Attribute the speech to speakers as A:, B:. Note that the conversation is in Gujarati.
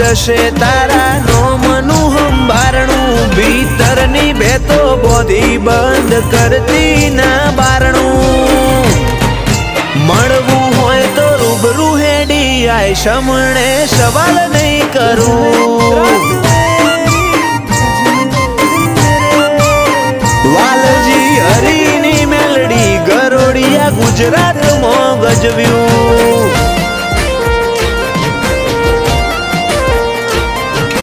A: ખોલશે તારા નોમનું હંભારણું ભીતરની ભેતો બોધી બંધ કરતી ના બારણું મળવું હોય તો રૂબરૂ હેડી આય સમણે સવાલ નહીં કરું વાલજી હરીની મેલડી ગરોડિયા ગુજરાતમાં ગજવ્યું